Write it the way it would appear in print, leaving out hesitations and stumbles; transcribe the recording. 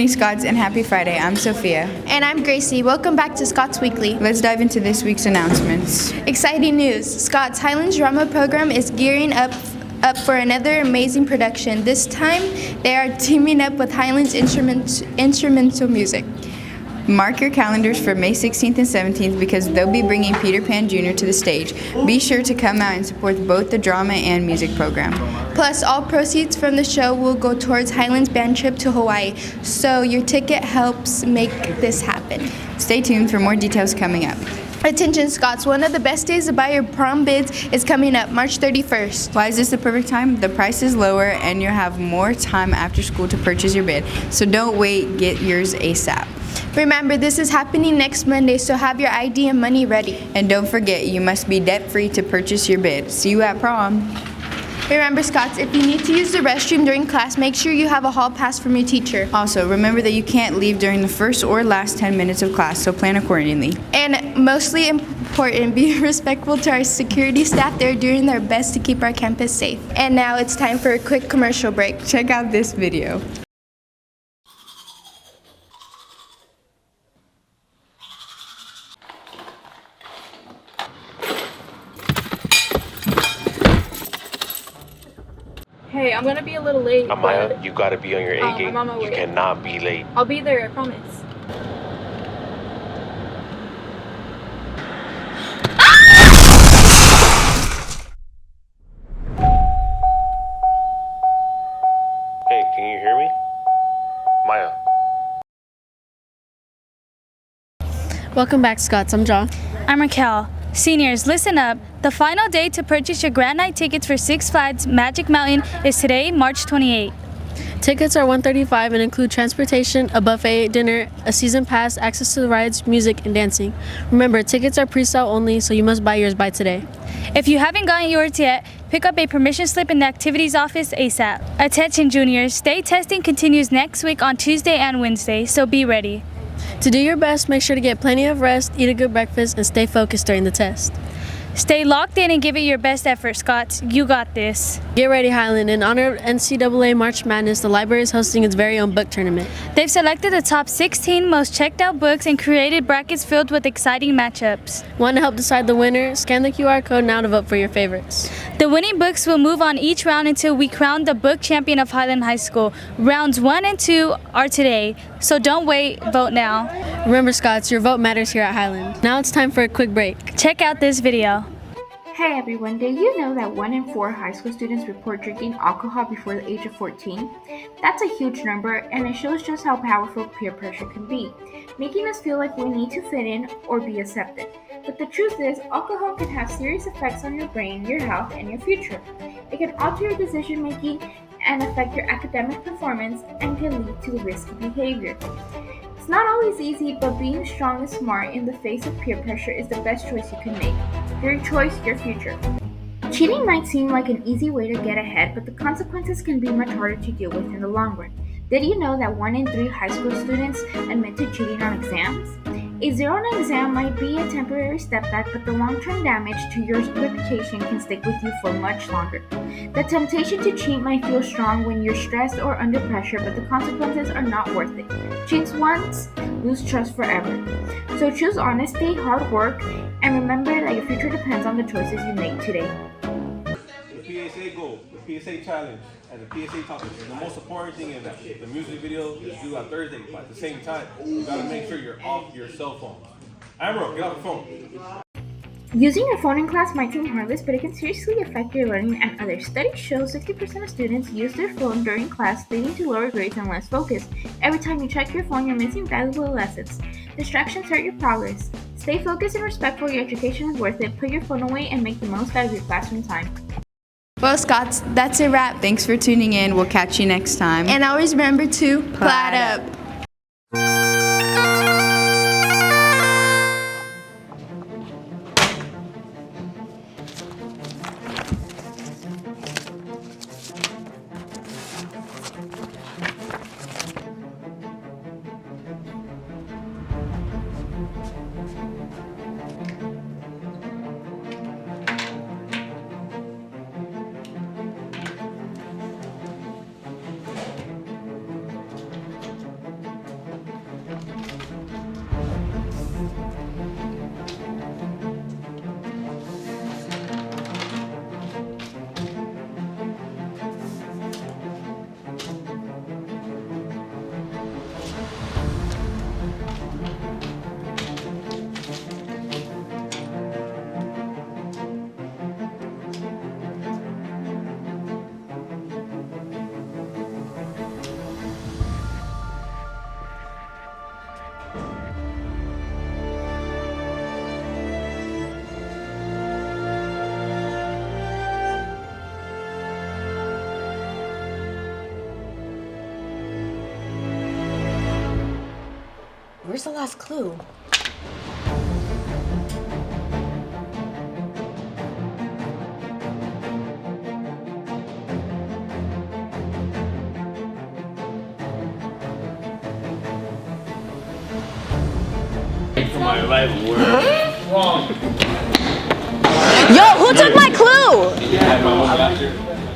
morning, Scots, and happy Friday. I'm Sophia. And I'm Gracie. Welcome back to Scots Weekly. Let's dive into this week's announcements. Exciting news. Scots Highlands Drama Program is gearing up for another amazing production. This time, they are teaming up with Highlands Instrumental Music. Mark your calendars for May 16th and 17th because they'll be bringing Peter Pan Jr. to the stage. Be sure to come out and support both the drama and music program. Plus, all proceeds from the show will go towards Highlands band trip to Hawaii, so your ticket helps make this happen. Stay tuned for more details coming up. Attention Scots, one of the best days to buy your prom bids is coming up, March 31st. Why is this the perfect time? The price is lower and you'll have more time after school to purchase your bid. So don't wait, get yours ASAP. Remember, this is happening next Monday, so have your ID and money ready. And don't forget, you must be debt-free to purchase your bid. See you at prom. Remember, Scots, if you need to use the restroom during class, make sure you have a hall pass from your teacher. Also, remember that you can't leave during the first or last 10 minutes of class, so plan accordingly. And mostly important, be respectful to our security staff. They're doing their best to keep our campus safe. And now it's time for a quick commercial break. Check out this video. Hey, I'm gonna be a little late. Amaya, you gotta be on your A game. I'm on my way. You cannot be late. I'll be there, I promise. Hey, can you hear me? Maya. Welcome back, Scots. I'm John. I'm Raquel. Seniors, listen up. The final day to purchase your Grand Night tickets for Six Flags Magic Mountain is today, March 28. Tickets are $135 and include transportation, a buffet dinner, a season pass, access to the rides, music, and dancing. Remember, tickets are pre-sale only, so you must buy yours by today. If you haven't gotten yours yet, pick up a permission slip in the activities office ASAP. Attention juniors, state testing continues next week on Tuesday and Wednesday, so be ready. To do your best, make sure to get plenty of rest, eat a good breakfast, and stay focused during the test. Stay locked in and give it your best effort, Scots. You got this. Get ready, Highland. In honor of NCAA March Madness, the library is hosting its very own book tournament. They've selected the top 16 most checked out books and created brackets filled with exciting matchups. Want to help decide the winner? Scan the QR code now to vote for your favorites. The winning books will move on each round until we crown the book champion of Highland High School. Rounds 1 and 2 are today, so don't wait, vote now. Remember, Scots, your vote matters here at Highland. Now it's time for a quick break. Check out this video. Hey everyone, did you know that 1 in 4 high school students report drinking alcohol before the age of 14? That's a huge number, and it shows just how powerful peer pressure can be, making us feel like we need to fit in or be accepted. But the truth is, alcohol can have serious effects on your brain, your health, and your future. It can alter your decision making and affect your academic performance and can lead to risky behavior. It's not always easy, but being strong and smart in the face of peer pressure is the best choice you can make. Your choice, your future. Cheating might seem like an easy way to get ahead, but the consequences can be much harder to deal with in the long run. Did you know that 1 in 3 high school students admit to cheating on exams? A 0 on an exam might be a temporary step back, but the long-term damage to your reputation can stick with you for much longer. The temptation to cheat might feel strong when you're stressed or under pressure, but the consequences are not worth it. Cheat once, lose trust forever. So choose honesty, hard work, and remember that your future depends on the choices you make today. The PSA goal, the PSA challenge, and the PSA topics. The most important thing is that the music video is due on Thursday, but at the same time, you gotta make sure you're off your cell phone. Amro, get off the phone. Using your phone in class might seem harmless, but it can seriously affect your learning and others. Studies show 60% of students use their phone during class, leading to lower grades and less focus. Every time you check your phone, you're missing valuable lessons. Distractions hurt your progress. Stay focused and respectful. Your education is worth it. Put your phone away and make the most out of your classroom time. Well, Scots, that's a wrap. Thanks for tuning in. We'll catch you next time. And always remember to plaid up. Where's the last clue? For my life, word. Yo, who took my clue? Did you have my one last year?